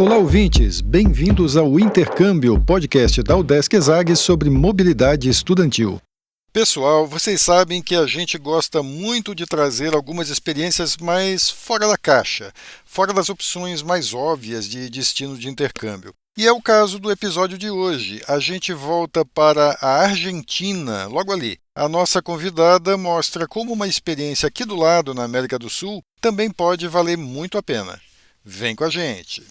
Olá, ouvintes! Bem-vindos ao Intercâmbio, podcast da UDESC ESAG sobre mobilidade estudantil. Pessoal, vocês sabem que a gente gosta muito de trazer algumas experiências mais fora da caixa, fora das opções mais óbvias de destino de intercâmbio. E é o caso do episódio de hoje. A gente volta para a Argentina, logo ali. A nossa convidada mostra como uma experiência aqui do lado, na América do Sul, também pode valer muito a pena. Vem com a gente!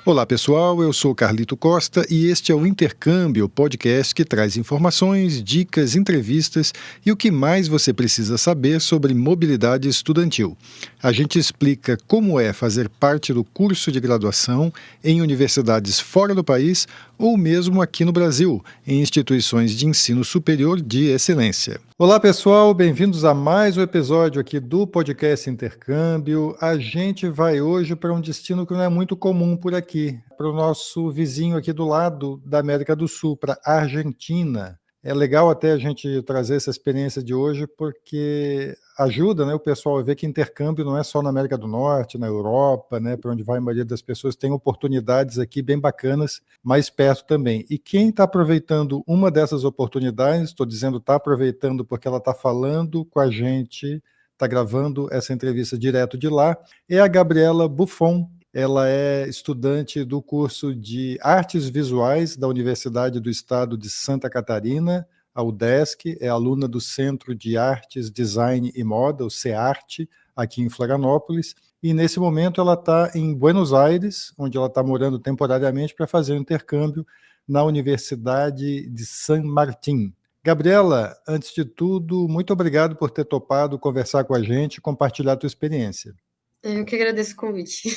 Olá pessoal, eu sou Carlito Costa e este é o Intercâmbio, podcast que traz informações, dicas, entrevistas e o que mais você precisa saber sobre mobilidade estudantil. A gente explica como é fazer parte do curso de graduação em universidades fora do país ou mesmo aqui no Brasil, em instituições de ensino superior de excelência. Olá pessoal, bem-vindos a mais um episódio aqui do podcast Intercâmbio. A gente vai hoje para um destino que não é muito comum por aqui, para o nosso vizinho aqui do lado da América do Sul, para a Argentina. É legal até a gente trazer essa experiência de hoje porque ajuda, né, o pessoal a ver que intercâmbio não é só na América do Norte, na Europa, né, para onde vai a maioria das pessoas, tem oportunidades aqui bem bacanas, mais perto também. E quem está aproveitando uma dessas oportunidades, estou dizendo está aproveitando porque ela está falando com a gente, está gravando essa entrevista direto de lá, é a Gabriela Buffon. Ela é estudante do curso de Artes Visuais da Universidade do Estado de Santa Catarina, a UDESC, é aluna do Centro de Artes, Design e Moda, o CEART, aqui em Florianópolis, e nesse momento ela está em Buenos Aires, onde ela está morando temporariamente para fazer um intercâmbio na Universidade de San Martín. Gabriela, antes de tudo, muito obrigado por ter topado conversar com a gente e compartilhar a tua experiência. Eu que agradeço o convite.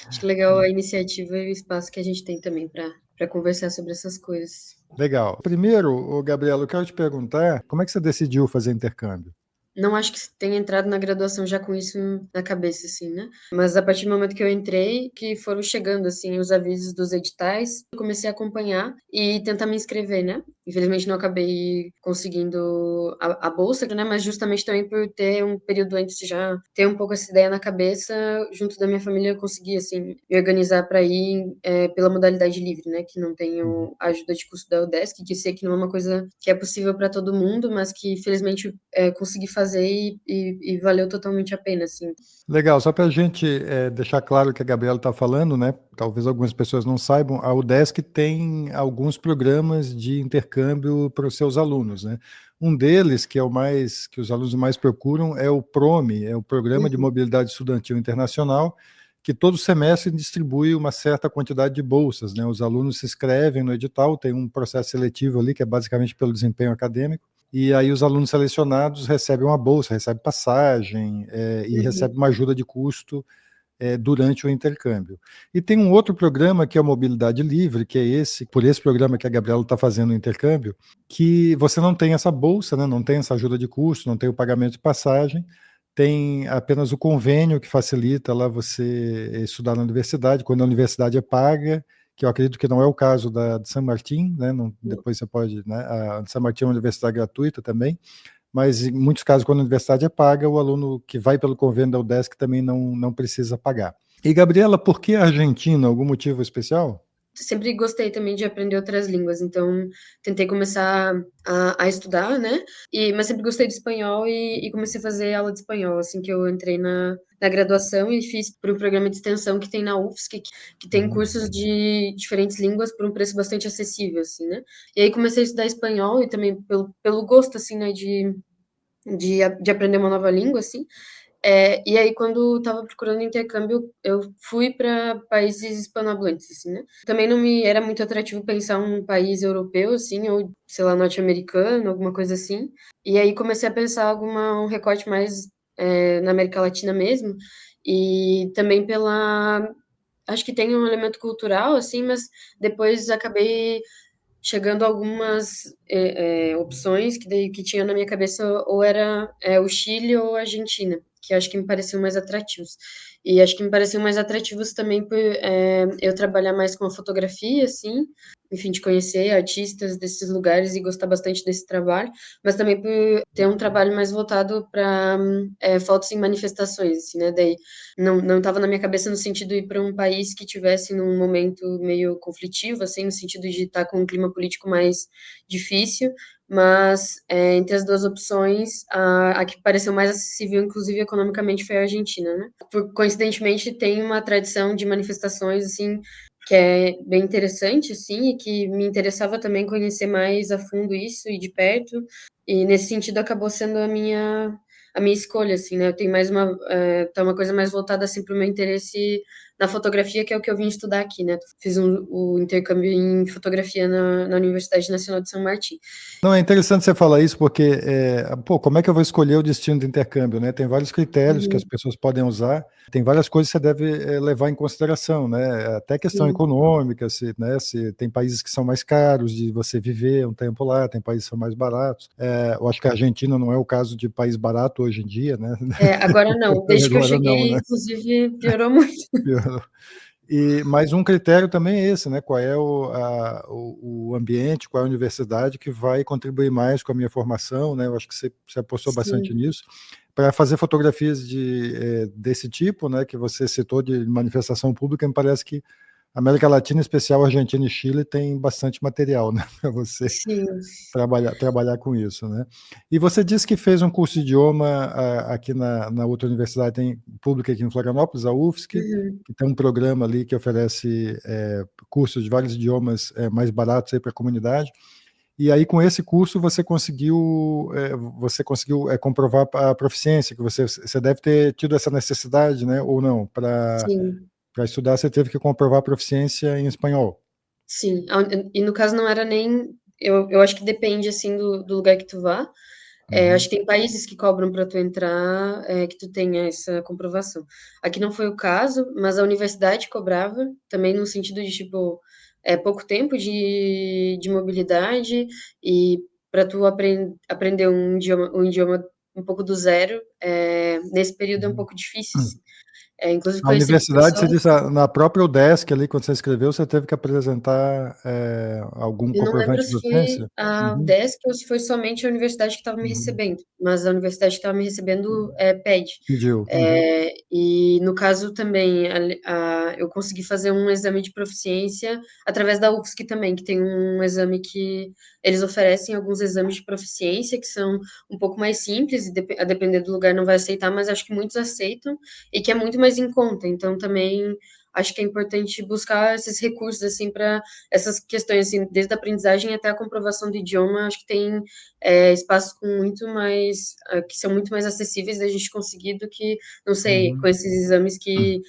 Acho legal a iniciativa e o espaço que a gente tem também para conversar sobre essas coisas. Legal. Primeiro, Gabriela, eu quero te perguntar, como é que você decidiu fazer intercâmbio? Não acho que tenha entrado na graduação já com isso na cabeça, assim, né? Mas a partir do momento que eu entrei, que foram chegando, assim, os avisos dos editais, eu comecei a acompanhar e tentar me inscrever, né? Infelizmente não acabei conseguindo a bolsa, né? Mas justamente também por ter um período antes de já ter um pouco essa ideia na cabeça, junto da minha família, eu consegui, assim, me organizar para ir pela modalidade livre, né? Que não tenho a ajuda de custo da UDESC, que sei que não é uma coisa que é possível para todo mundo, mas que felizmente consegui fazer e valeu totalmente a pena, assim. Legal, só para a gente deixar claro o que a Gabriela está falando, né? Talvez algumas pessoas não saibam, a UDESC tem alguns programas de intercâmbio para os seus alunos, né? Um deles, que é o mais que os alunos mais procuram, é o PROME, é o Programa de Mobilidade Estudantil Internacional, que todo semestre distribui uma certa quantidade de bolsas, né? Os alunos se inscrevem no edital, tem um processo seletivo ali, que é basicamente pelo desempenho acadêmico, e aí os alunos selecionados recebem uma bolsa, recebem passagem e recebem uma ajuda de custo durante o intercâmbio. E tem um outro programa que é a Mobilidade Livre, que é por esse programa que a Gabriela está fazendo o intercâmbio, que você não tem essa bolsa, né, não tem essa ajuda de custo, não tem o pagamento de passagem, tem apenas o convênio que facilita lá você estudar na universidade, quando a universidade é paga, que eu acredito que não é o caso de San Martín, né? Não, depois você pode, né? A San Martín é uma universidade gratuita também, mas em muitos casos, quando a universidade é paga, o aluno que vai pelo convênio da UDESC também não precisa pagar. E, Gabriela, por que a Argentina? Algum motivo especial? Sempre gostei também de aprender outras línguas, então tentei começar a estudar, né? Mas sempre gostei de espanhol e comecei a fazer aula de espanhol assim que eu entrei na graduação e fiz por um programa de extensão que tem na UFSC, que tem cursos de diferentes línguas por um preço bastante acessível, assim, né? E aí comecei a estudar espanhol e também pelo gosto, assim, né, de aprender uma nova língua, assim. E aí, quando estava procurando intercâmbio, eu fui para países hispanohablantes, assim, né? Também não me era muito atrativo pensar um país europeu, assim, ou, sei lá, norte-americano, alguma coisa assim. E aí comecei a pensar um recorte mais na América Latina mesmo, e também acho que tem um elemento cultural, assim, mas depois acabei chegando a algumas opções que tinha na minha cabeça, ou era o Chile ou a Argentina, que acho que me pareciam mais atrativos. e acho que me pareciam mais atrativos também por eu trabalhar mais com a fotografia, assim, enfim, de conhecer artistas desses lugares e gostar bastante desse trabalho, mas também por ter um trabalho mais voltado para fotos em manifestações, assim, né? Daí não estava na minha cabeça no sentido de ir para um país que tivesse num momento meio conflitivo, assim, no sentido de estar com um clima político mais difícil, mas entre as duas opções, a que pareceu mais acessível, inclusive economicamente, foi a Argentina, né? Coincidentemente, tem uma tradição de manifestações, assim, que é bem interessante, assim, e que me interessava também conhecer mais a fundo isso e de perto, e nesse sentido acabou sendo a minha escolha, assim, né? Eu tenho mais tá uma coisa mais voltada, assim, para o meu interesse na fotografia, que é o que eu vim estudar aqui, né? Fiz o intercâmbio em fotografia na Universidade Nacional de São Martim. Não, é interessante você falar isso porque, como é que eu vou escolher o destino do intercâmbio, né? Tem vários critérios que as Uhum, pessoas podem usar, tem várias coisas que você deve levar em consideração, né? Até questão sim, econômica, se tem países que são mais caros de você viver um tempo lá, tem países que são mais baratos. Eu acho que a Argentina não é o caso de país barato hoje em dia, né? agora não. Desde que eu Agora não, cheguei, né? inclusive, piorou muito. E mais um critério também é esse, né? Qual é o ambiente, qual é a universidade que vai contribuir mais com a minha formação, né? Eu acho que você apostou bastante Sim, nisso. Para fazer fotografias desse tipo, né? Que você citou de manifestação pública, me parece que América Latina, em especial Argentina e Chile, tem bastante material, né? Para você sim. trabalhar com isso, né? E você disse que fez um curso de idioma aqui na outra universidade pública aqui em Florianópolis, a UFSC, Uhum. que tem um programa ali que oferece cursos de vários idiomas mais baratos para a comunidade. E aí, com esse curso, você conseguiu comprovar a proficiência, que você deve ter tido essa necessidade, né? Ou não? Sim, Para estudar, você teve que comprovar a proficiência em espanhol. sim. E no caso não era nem. Eu acho que depende, assim, do lugar que tu vá. Acho Uhum, que tem países que cobram para tu entrar, que tu tenha essa comprovação. Aqui não foi o caso, mas a universidade cobrava, também no sentido de, tipo, pouco tempo de mobilidade e para tu aprender um idioma um pouco do zero, nesse período é um uhum. pouco difícil, assim. Inclusive A conheci universidade, você pessoas. disse, na própria UDESC ali, quando você escreveu, você teve que apresentar algum Eu não lembro comprovante de se foi docência? a Uhum, UDESC ou se foi somente a universidade que estava me uhum. recebendo, mas a universidade que estava me recebendo pede. Pediu. Uhum, E no caso também, eu consegui fazer um exame de proficiência através da UFSC também, que tem um exame que eles oferecem alguns exames de proficiência que são um pouco mais simples, e a depender do lugar não vai aceitar, mas acho que muitos aceitam e que é muito mais em conta. Então também acho que é importante buscar esses recursos assim para essas questões assim, desde a aprendizagem até a comprovação do idioma, acho que tem espaços com muito mais que são muito mais acessíveis da gente conseguir do que não sei, com uhum. esses exames que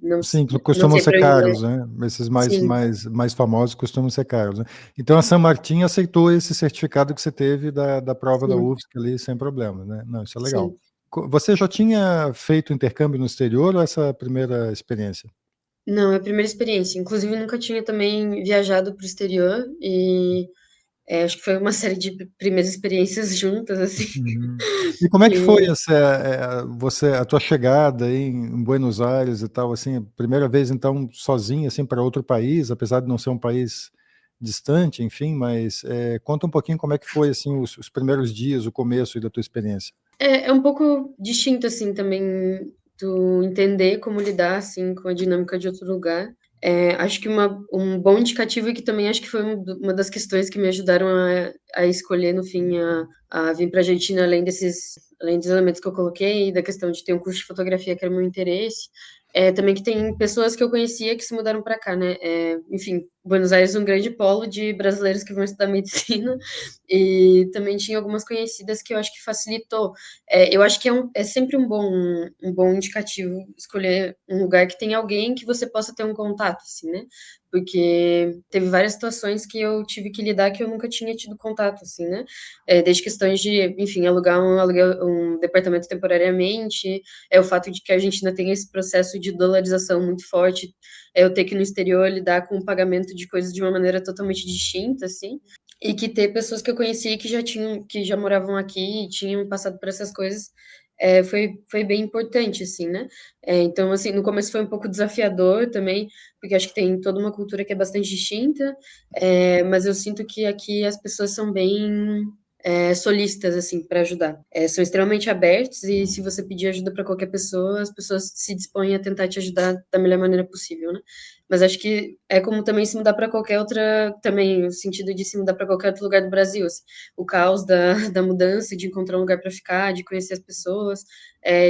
não, Sim, não costumam sei ser para o inglês. caros, né? Esses mais, Sim, mais, mais famosos costumam ser caros, né? Então a San Martín aceitou esse certificado que você teve da prova da sim, UFSC ali sem problema, né? Não, isso é legal. sim. Você já tinha feito intercâmbio no exterior ou essa é a primeira experiência? Não, é a primeira experiência. Inclusive, nunca tinha também viajado para o exterior e acho que foi uma série de primeiras experiências juntas, assim, Uhum. E como é que foi que a tua chegada aí em Buenos Aires e tal, assim, primeira vez então sozinha assim para outro país, apesar de não ser um país distante, enfim, mas conta um pouquinho como é que foi assim os primeiros dias, o começo aí da tua experiência. é um pouco distinto, assim, também, tu entender como lidar, assim, com a dinâmica de outro lugar. Acho que um bom indicativo e que também acho que foi uma das questões que me ajudaram a escolher, no fim, a vir para a Argentina, além dos elementos que eu coloquei, da questão de ter um curso de fotografia que era meu interesse, também que tem pessoas que eu conhecia que se mudaram para cá, né? Enfim, Buenos Aires é um grande polo de brasileiros que vão estudar medicina, e também tinha algumas conhecidas que eu acho que facilitou. Eu acho que é sempre um bom indicativo escolher um lugar que tem alguém que você possa ter um contato, assim, né? Porque teve várias situações que eu tive que lidar que eu nunca tinha tido contato, assim, né? Desde questões de, enfim, alugar um departamento temporariamente, o fato de que a Argentina tem esse processo de dolarização muito forte, eu ter que no exterior lidar com o pagamento de coisas de uma maneira totalmente distinta, assim. E que ter pessoas que eu conheci que já moravam aqui e tinham passado por essas coisas, foi bem importante, assim, né? Então, assim, no começo foi um pouco desafiador também, porque acho que tem toda uma cultura que é bastante distinta, mas eu sinto que aqui as pessoas são bem solistas, assim, para ajudar. São extremamente abertos e se você pedir ajuda para qualquer pessoa, as pessoas se dispõem a tentar te ajudar da melhor maneira possível, né? Mas acho que é como também se mudar para qualquer outra, também o sentido de se mudar para qualquer outro lugar do Brasil, assim. O caos da mudança, de encontrar um lugar para ficar, de conhecer as pessoas,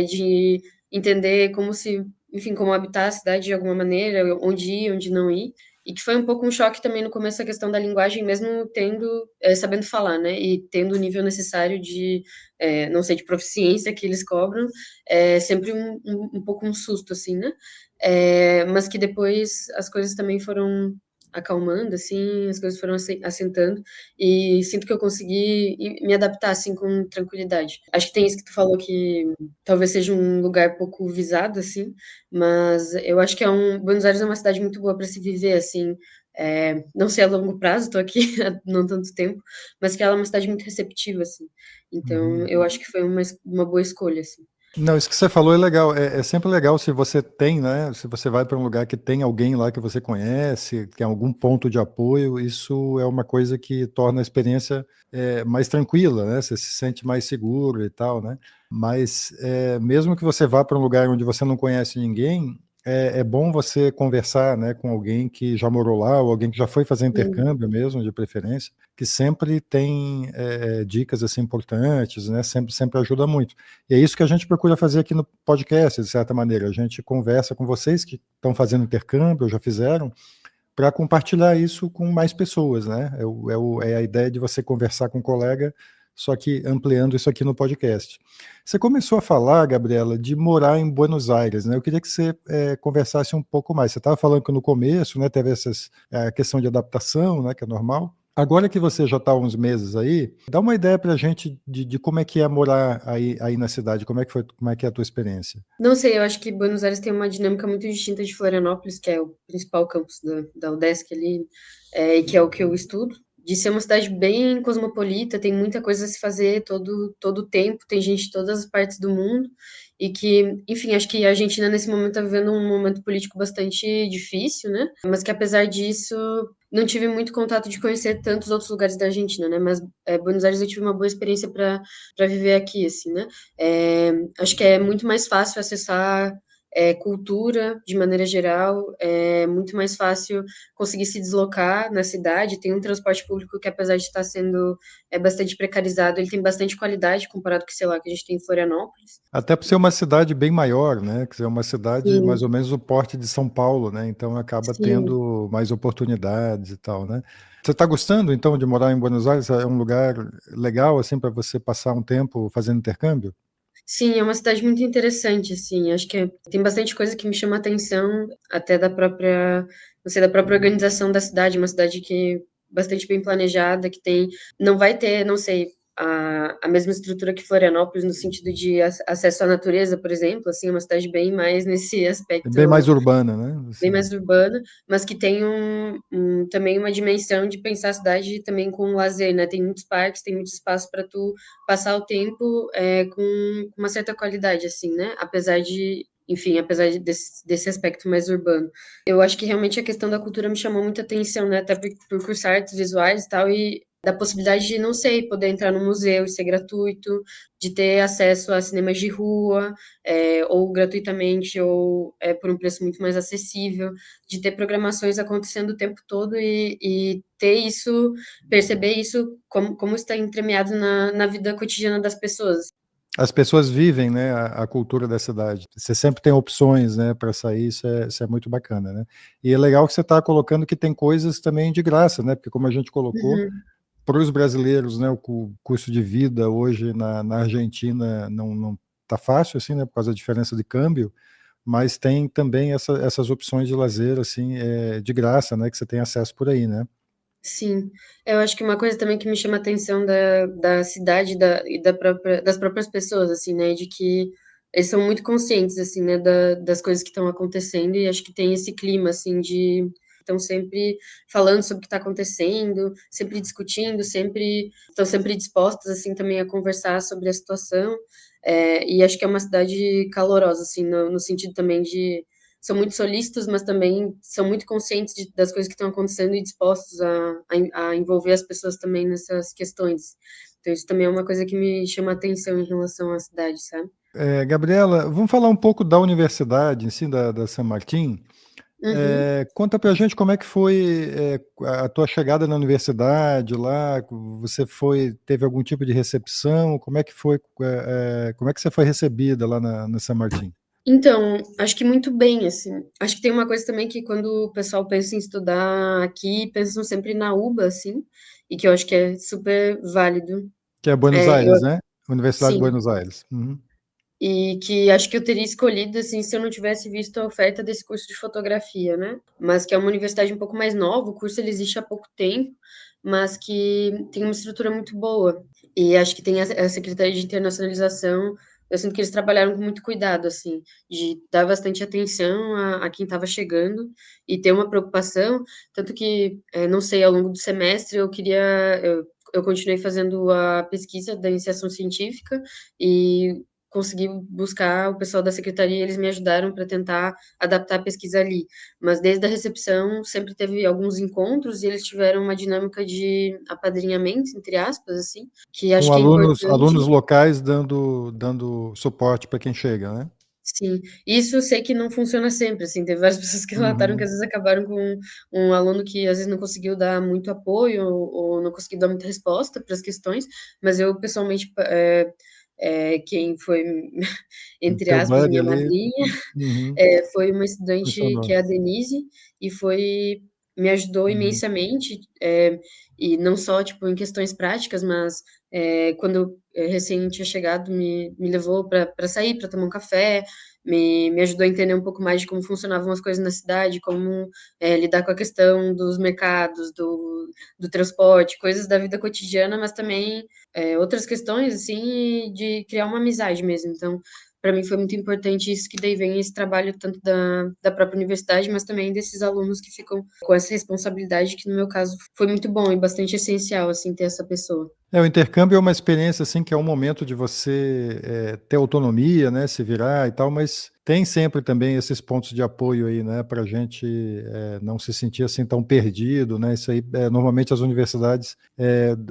de entender como se, enfim, como habitar a cidade de alguma maneira, onde ir, onde não ir. E que foi um pouco um choque também no começo a questão da linguagem, mesmo sabendo falar, né? E tendo o nível necessário de, não sei, de proficiência que eles cobram, é sempre um pouco um susto, assim, né? Mas que depois as coisas também foram acalmando, assim, as coisas foram assentando e sinto que eu consegui me adaptar, assim, com tranquilidade. Acho que tem isso que tu falou que talvez seja um lugar pouco visado, assim, mas eu acho que Buenos Aires é uma cidade muito boa para se viver, assim, não sei a longo prazo, estou aqui há não tanto tempo, mas que ela é uma cidade muito receptiva, assim. Então, Uhum. eu acho que foi uma boa escolha, assim. Não, isso que você falou é legal. É sempre legal se você tem, né? Se você vai para um lugar que tem alguém lá que você conhece, que tem algum ponto de apoio, isso é uma coisa que torna a experiência mais tranquila, né? Você se sente mais seguro e tal, né? Mas mesmo que você vá para um lugar onde você não conhece ninguém, é bom você conversar, né, com alguém que já morou lá, ou alguém que já foi fazer Sim, intercâmbio mesmo, de preferência, que sempre tem dicas assim importantes, né? Sempre ajuda muito. E é isso que a gente procura fazer aqui no podcast, de certa maneira. A gente conversa com vocês que estão fazendo intercâmbio, já fizeram, para compartilhar isso com mais pessoas, né? É a ideia de você conversar com um colega, só que ampliando isso aqui no podcast. Você começou a falar, Gabriela, de morar em Buenos Aires, né? Eu queria que você conversasse um pouco mais. Você estava falando que no começo, né, teve a questão de adaptação, né, que é normal. Agora que você já está há uns meses aí, dá uma ideia para a gente de como é que é morar aí na cidade, como é que é a tua experiência? não sei, eu acho que Buenos Aires tem uma dinâmica muito distinta de Florianópolis, que é o principal campus da UDESC ali, e que é o que eu estudo, de ser uma cidade bem cosmopolita, tem muita coisa a se fazer todo o tempo, tem gente de todas as partes do mundo, e que, enfim, acho que a Argentina nesse momento está vivendo um momento político bastante difícil, né? Mas que apesar disso, não tive muito contato de conhecer tantos outros lugares da Argentina, né? Mas Buenos Aires eu tive uma boa experiência para viver aqui, assim, né? Acho que é muito mais fácil acessar cultura de maneira geral, é muito mais fácil conseguir se deslocar na cidade. Tem um transporte público que, apesar de estar sendo bastante precarizado, ele tem bastante qualidade comparado com, sei lá, que a gente tem em Florianópolis. Até por ser uma cidade bem maior, né? Que é uma cidade mais Sim, ou menos o porte de São Paulo, né? Então acaba sim. tendo mais oportunidades e tal, né? Você está gostando então de morar em Buenos Aires? É um lugar legal assim para você passar um tempo fazendo intercâmbio? Sim, é uma cidade muito interessante, assim, acho que tem bastante coisa que me chama a atenção, até não sei, da própria organização da cidade, uma cidade que é bastante bem planejada, que não vai ter, não sei, a mesma estrutura que Florianópolis, no sentido de acesso à natureza, por exemplo, assim, é uma cidade bem mais nesse É bem mais aspecto urbana, né? bem Assim. mais urbana, mas que tem também uma dimensão de pensar a cidade também com lazer, né? Tem muitos parques, tem muito espaço para tu passar o tempo com uma certa qualidade, assim, né? Enfim, apesar desse aspecto mais urbano. Eu acho que realmente a questão da cultura me chamou muita atenção, né? Até por cursar artes visuais e tal, e da possibilidade de, não sei, poder entrar no museu e ser gratuito, de ter acesso a cinemas de rua, ou gratuitamente, ou por um preço muito mais acessível, de ter programações acontecendo o tempo todo e ter isso, perceber isso como está entremeado na vida cotidiana das pessoas. As pessoas vivem, né, a cultura da cidade. Você sempre tem opções, né, para sair, isso é muito bacana, né? E é legal que você está colocando que tem coisas também de graça, né? Porque como a gente colocou, Uhum. para os brasileiros, né, o custo de vida hoje na Argentina não tá fácil, assim, né, por causa da diferença de câmbio, mas tem também essas opções de lazer, assim, de graça, né, que você tem acesso por aí, né? Sim, eu acho que uma coisa também que me chama a atenção da cidade e das próprias pessoas, assim, né, de que eles são muito conscientes, assim, né, das coisas que estão acontecendo e acho que tem esse clima, assim, estão sempre falando sobre o que está acontecendo, sempre discutindo, estão sempre dispostas, assim, também a conversar sobre a situação, e acho que é uma cidade calorosa, assim, no sentido também de são muito solícitos, mas também são muito conscientes das coisas que estão acontecendo e dispostos a envolver as pessoas também nessas questões. Então, isso também é uma coisa que me chama a atenção em relação à cidade, sabe? Gabriela, vamos falar um pouco da universidade em si, da San Martín. Uhum. Conta pra gente como é que foi a tua chegada na universidade lá, teve algum tipo de recepção, como é que foi, como é que você foi recebida lá na San Martín? Então, acho que muito bem, assim. Acho que tem uma coisa também que quando o pessoal pensa em estudar aqui, pensam sempre na UBA, assim, e que eu acho que é super válido. Que é Buenos É, Aires, né? Universidade de sim, Buenos Aires. Uhum. e que acho que eu teria escolhido, assim, se eu não tivesse visto a oferta desse curso de fotografia, né? Mas que é uma universidade um pouco mais nova, o curso ele existe há pouco tempo, mas que tem uma estrutura muito boa. E acho que tem a Secretaria de Internacionalização, eu sinto que eles trabalharam com muito cuidado, assim, de dar bastante atenção a quem estava chegando e ter uma preocupação, tanto que, não sei, ao longo do semestre eu continuei fazendo a pesquisa da iniciação científica e consegui buscar o pessoal da secretaria, eles me ajudaram para tentar adaptar a pesquisa ali. Mas desde a recepção sempre teve alguns encontros e eles tiveram uma dinâmica de apadrinhamento, entre aspas, assim, que acho Com que é alunos importante. locais dando suporte para quem chega, né? Sim, isso eu sei que não funciona sempre, assim, teve várias pessoas que relataram que Uhum. às vezes acabaram com um aluno que às vezes não conseguiu dar muito apoio ou não conseguiu dar muita resposta para as questões, mas eu pessoalmente, quem foi, entre Teu aspas, buddy minha ali, madrinha, uhum, foi uma estudante que funcionou. é a Denise, e me ajudou Uhum. imensamente, e não só, tipo, em questões práticas, mas quando eu recém tinha chegado, me levou para sair, para tomar um café, me ajudou a entender um pouco mais de como funcionavam as coisas na cidade, como lidar com a questão dos mercados, do transporte, coisas da vida cotidiana, mas também outras questões, assim, de criar uma amizade mesmo. Então, para mim foi muito importante isso, que daí vem esse trabalho tanto da própria universidade, mas também desses alunos que ficam com essa responsabilidade, que no meu caso foi muito bom e bastante essencial, assim, ter essa pessoa. O intercâmbio é uma experiência, assim, que é um momento de você, ter autonomia, né, se virar e tal, mas tem sempre também esses pontos de apoio aí, né, pra gente, não se sentir, assim, tão perdido, né, isso aí, normalmente as universidades,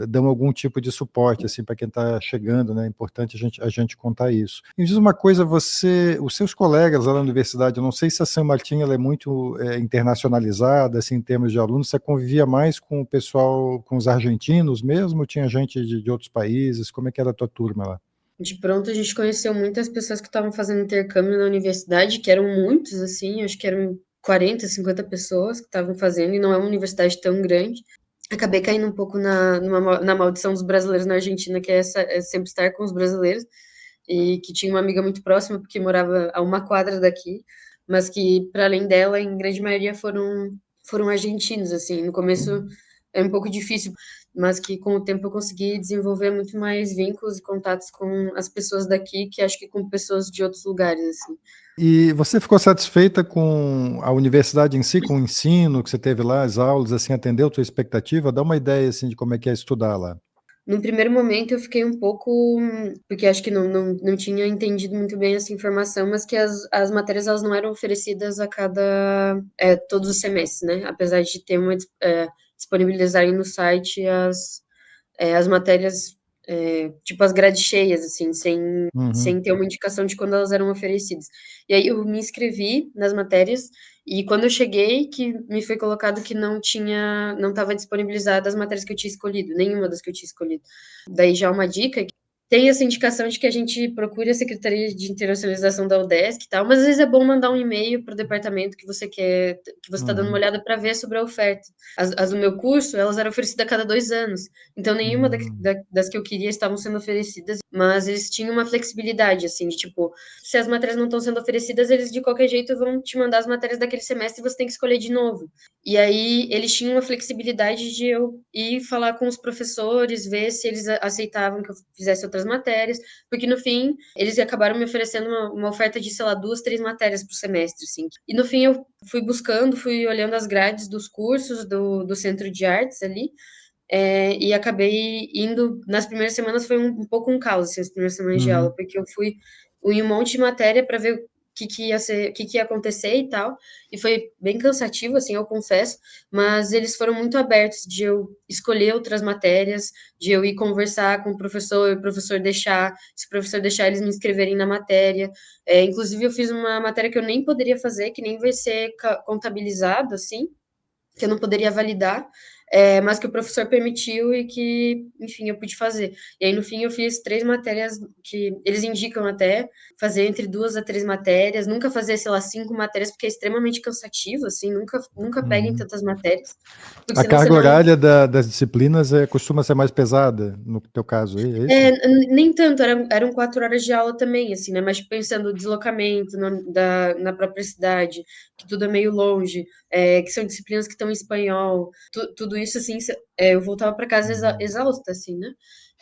dão algum tipo de suporte, assim, para quem está chegando, né, é importante a gente contar isso. Me diz uma coisa, os seus colegas lá na universidade, eu não sei se a San Martín ela é muito, internacionalizada, assim, em termos de alunos, você convivia mais com o pessoal, com os argentinos mesmo, ou tinha gente de outros países? Como é que era a tua turma lá? De pronto, a gente conheceu muitas pessoas que estavam fazendo intercâmbio na universidade, que eram muitos, assim, acho que eram 40, 50 pessoas que estavam fazendo, e não é uma universidade tão grande. Acabei caindo um pouco na maldição dos brasileiros na Argentina, que é sempre estar com os brasileiros, e que tinha uma amiga muito próxima, porque morava a uma quadra daqui, mas que, para além dela, em grande maioria foram argentinos, assim. No começo é um pouco difícil, mas que com o tempo eu consegui desenvolver muito mais vínculos e contatos com as pessoas daqui, que acho que com pessoas de outros lugares, assim. E você ficou satisfeita com a universidade em si, com o ensino que você teve lá, as aulas, assim, atendeu a tua expectativa? Dá uma ideia, assim, de como é que é estudar lá. No primeiro momento eu fiquei um pouco, porque acho que não tinha entendido muito bem essa informação, mas que as matérias elas não eram oferecidas a todos os semestres, né? Apesar de ter disponibilizarem no site as matérias, tipo as grades cheias, assim, Uhum. sem ter uma indicação de quando elas eram oferecidas. E aí eu me inscrevi nas matérias, e quando eu cheguei, que me foi colocado que não estava disponibilizada as matérias que eu tinha escolhido, nenhuma das que eu tinha escolhido. Daí já uma dica, tem essa indicação de que a gente procure a Secretaria de Internacionalização da UDESC e tal, mas às vezes é bom mandar um e-mail para o departamento que você quer, que você está dando uma Uhum. olhada para ver sobre a oferta. As do meu curso, elas eram oferecidas a cada 2 anos, então nenhuma Uhum. das que eu queria estavam sendo oferecidas, mas eles tinham uma flexibilidade, assim, de tipo, se as matérias não estão sendo oferecidas, eles de qualquer jeito vão te mandar as matérias daquele semestre e você tem que escolher de novo. E aí eles tinham uma flexibilidade de eu ir falar com os professores, ver se eles aceitavam que eu fizesse outras outras matérias, porque no fim eles acabaram me oferecendo uma oferta de, sei lá, 2, 3 matérias por semestre, assim. E no fim eu fui olhando as grades dos cursos do Centro de Artes ali, e acabei indo, nas primeiras semanas foi um pouco um caos, assim, as primeiras semanas de aula, Uhum. porque eu fui em um monte de matéria para ver que ia ser, o que ia acontecer e tal, e foi bem cansativo, assim, eu confesso, mas eles foram muito abertos de eu escolher outras matérias, de eu ir conversar com o professor deixar, se o professor deixar eles me inscreverem na matéria, inclusive eu fiz uma matéria que eu nem poderia fazer, que nem vai ser contabilizado, assim, que eu não poderia validar, mas que o professor permitiu e que, enfim, eu pude fazer. E aí, no fim, eu fiz 3 matérias que eles indicam até fazer entre 2 a 3 matérias, nunca fazer, sei lá, 5 matérias, porque é extremamente cansativo, assim, nunca peguem Uhum. tantas matérias, porque A senão você carga não. horária das disciplinas costuma ser mais pesada, no teu caso, é isso? Nem tanto, eram 4 horas de aula também, assim, né? Mas tipo, pensando no deslocamento na própria cidade, que tudo é meio longe, que são disciplinas que estão em espanhol, tudo isso, assim, eu voltava para casa Uhum. exausta, assim, né?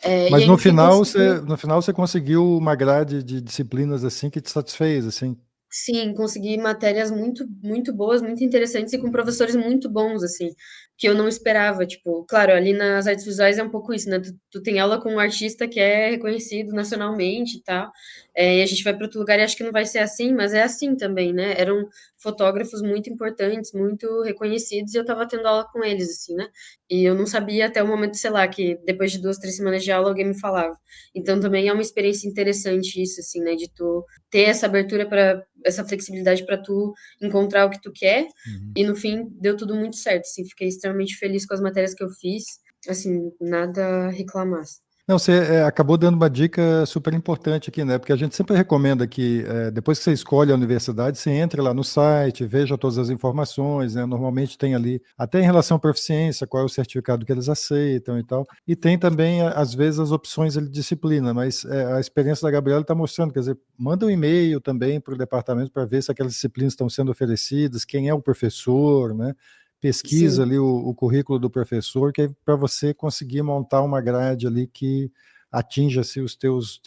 E Mas aí, no fim, consegui. no final você conseguiu uma grade de disciplinas assim que te satisfez, assim. Sim, consegui matérias muito boas, muito interessantes e com professores muito bons, assim, que eu não esperava. Tipo, claro, ali nas artes visuais é um pouco isso, né? Tu tem aula com um artista que é reconhecido nacionalmente e tal, e a gente vai para outro lugar e acho que não vai ser assim, mas é assim também, né? Eram fotógrafos muito importantes, muito reconhecidos, e eu tava tendo aula com eles, assim, né? E eu não sabia até o momento, sei lá, que depois de 2, 3 semanas de aula alguém me falava. Então também é uma experiência interessante isso, assim, né? De tu ter essa abertura para essa flexibilidade para tu encontrar o que tu quer. Uhum. E no fim deu tudo muito certo, assim, fiquei extremamente feliz com as matérias que eu fiz, assim, nada a reclamar. Não, você acabou dando uma dica super importante aqui, né? Porque a gente sempre recomenda que depois que você escolhe a universidade, você entre lá no site, veja todas as informações, né? Normalmente tem ali, até em relação à proficiência, qual é o certificado que eles aceitam e tal. E tem também, às vezes, as opções ali de disciplina, mas a experiência da Gabriela está mostrando, quer dizer, manda um e-mail também para o departamento para ver se aquelas disciplinas estão sendo oferecidas, quem é o professor, né? Pesquisa Sim, ali o currículo do professor, que é para você conseguir montar uma grade ali que atinja se os teus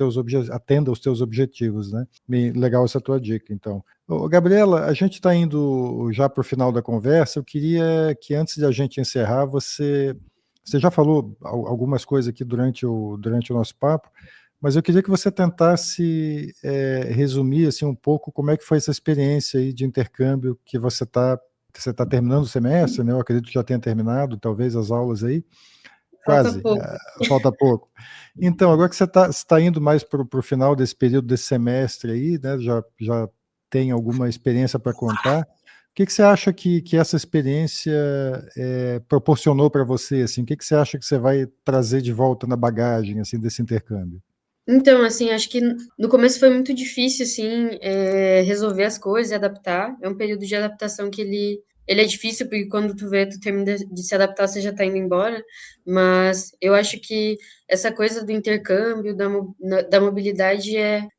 atenda os teus objetivos, né? Legal essa tua dica, então. Ô, Gabriela, a gente está indo já para o final da conversa. Eu queria que antes de a gente encerrar, você já falou algumas coisas aqui durante o nosso papo, mas eu queria que você tentasse resumir assim um pouco como é que foi essa experiência aí de intercâmbio que você está terminando o semestre, né? Eu acredito que já tenha terminado, talvez, as aulas aí. falta Quase, pouco. falta pouco. Então, agora que você tá indo mais para o final desse período, desse semestre aí, né? Já tem alguma experiência para contar. O que você acha que essa experiência proporcionou para você? Assim, o que você acha que você vai trazer de volta na bagagem assim desse intercâmbio? Então, assim, acho que no começo foi muito difícil, assim, resolver as coisas e adaptar. É um período de adaptação que ele é difícil, porque quando tu termina de se adaptar, você já tá indo embora. Mas eu acho que essa coisa do intercâmbio, da mobilidade,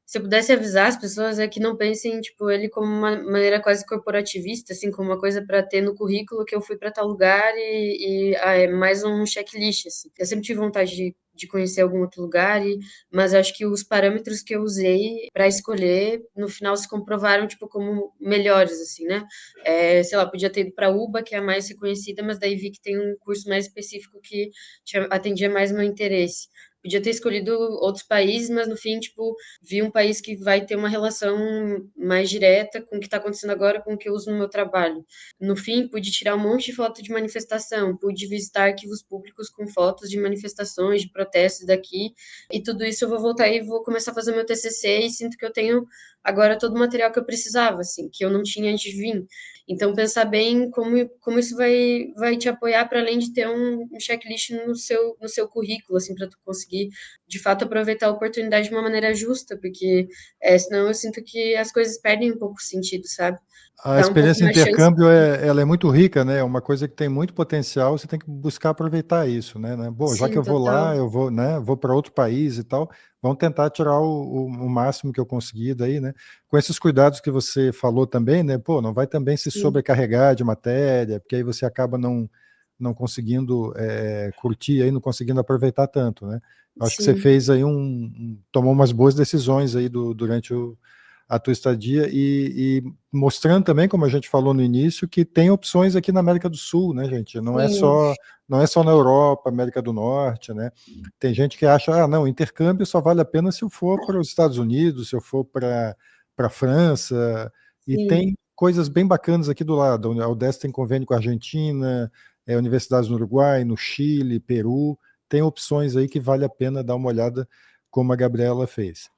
se eu pudesse avisar as pessoas, é que não pensem, tipo, ele como uma maneira quase corporativista, assim, como uma coisa para ter no currículo que eu fui para tal lugar é mais um checklist, assim. Eu sempre tive vontade de conhecer algum outro lugar mas acho que os parâmetros que eu usei para escolher, no final se comprovaram, tipo, como melhores, assim, né? Sei lá, podia ter ido para a UBA, que é a mais reconhecida, mas daí vi que tem um curso mais específico que atendia mais meu interesse. Podia ter escolhido outros países, mas no fim, tipo, vi um país que vai ter uma relação mais direta com o que está acontecendo agora, com o que eu uso no meu trabalho. No fim, pude tirar um monte de foto de manifestação, pude visitar arquivos públicos com fotos de manifestações, de protestos daqui, e tudo isso eu vou voltar e vou começar a fazer meu TCC e sinto que eu tenho agora todo o material que eu precisava, assim, que eu não tinha antes de vir. Então, pensar bem como isso vai te apoiar para além de ter um checklist no seu currículo, assim, para tu conseguir, de fato, aproveitar a oportunidade de uma maneira justa, porque senão eu sinto que as coisas perdem um pouco o sentido, sabe? A Dá um pouco experiência de mais chance. intercâmbio ela é muito rica, né? É uma coisa que tem muito potencial, você tem que buscar aproveitar isso, né? Bom, já que Sim, eu vou lá, total. eu vou, né? Vou para outro país e tal, vamos tentar tirar o máximo que eu conseguir daí, né? Com esses cuidados que você falou também, né? Pô, não vai também se Sim. sobrecarregar de matéria, porque aí você acaba não não conseguindo curtir, aí, não conseguindo aproveitar tanto, né? Acho que você Sim. fez aí tomou umas boas decisões aí durante a tua estadia e mostrando também, como a gente falou no início, que tem opções aqui na América do Sul, né, gente? Não é só na Europa, América do Norte, né? Tem gente que acha, não, intercâmbio só vale a pena se eu for para os Estados Unidos, se eu for para a França, e tem coisas bem bacanas aqui do lado. A UDESC tem convênio com a Argentina, universidades no Uruguai, no Chile, Peru, tem opções aí que vale a pena dar uma olhada, como a Gabriela fez.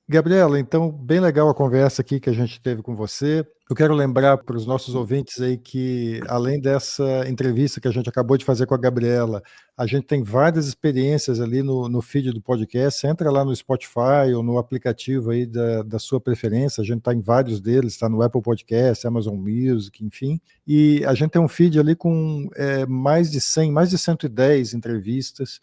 Gabriela, então, bem legal a conversa aqui que a gente teve com você. Eu quero lembrar para os nossos ouvintes aí que, além dessa entrevista que a gente acabou de fazer com a Gabriela, a gente tem várias experiências ali no feed do podcast. Você entra lá no Spotify ou no aplicativo aí da sua preferência. A gente está em vários deles, está no Apple Podcast, Amazon Music, enfim. E a gente tem um feed ali com mais de 110 entrevistas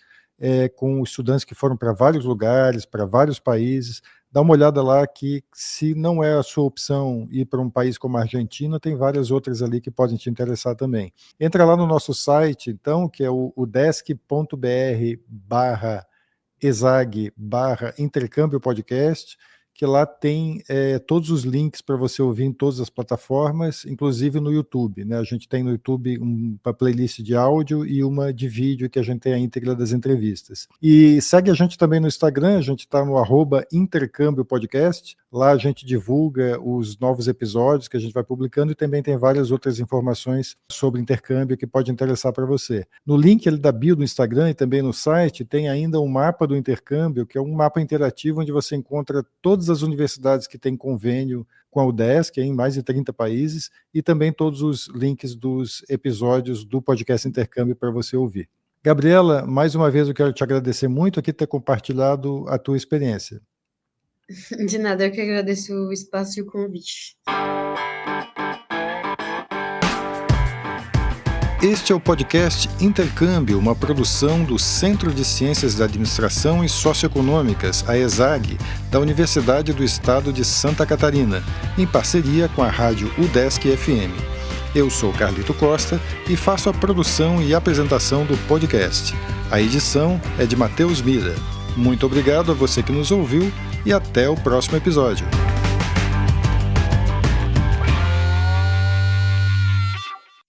com estudantes que foram para vários lugares, para vários países. Dá uma olhada lá que, se não é a sua opção ir para um país como a Argentina, tem várias outras ali que podem te interessar também. Entra lá no nosso site, então, que é o udesc.br/ESAG/intercâmbio podcast, que lá tem todos os links para você ouvir em todas as plataformas, inclusive no YouTube, né? A gente tem no YouTube uma playlist de áudio e uma de vídeo que a gente tem a íntegra das entrevistas. E segue a gente também no Instagram, a gente está no @intercâmbio-podcast, lá a gente divulga os novos episódios que a gente vai publicando e também tem várias outras informações sobre intercâmbio que pode interessar para você. No link da bio do Instagram e também no site tem ainda um mapa do intercâmbio, que é um mapa interativo onde você encontra todas as universidades que têm convênio com a UDESC em mais de 30 países e também todos os links dos episódios do podcast Intercâmbio para você ouvir. Gabriela, mais uma vez eu quero te agradecer muito aqui por ter compartilhado a tua experiência. De nada, eu que agradeço o espaço e o convite. Este é o podcast Intercâmbio, uma produção do Centro de Ciências da Administração e Socioeconômicas, a ESAG, da Universidade do Estado de Santa Catarina, em parceria com a rádio UDESC FM. Eu sou Carlito Costa e faço a produção e apresentação do podcast. A edição é de Matheus Mira. Muito obrigado a você que nos ouviu e até o próximo episódio.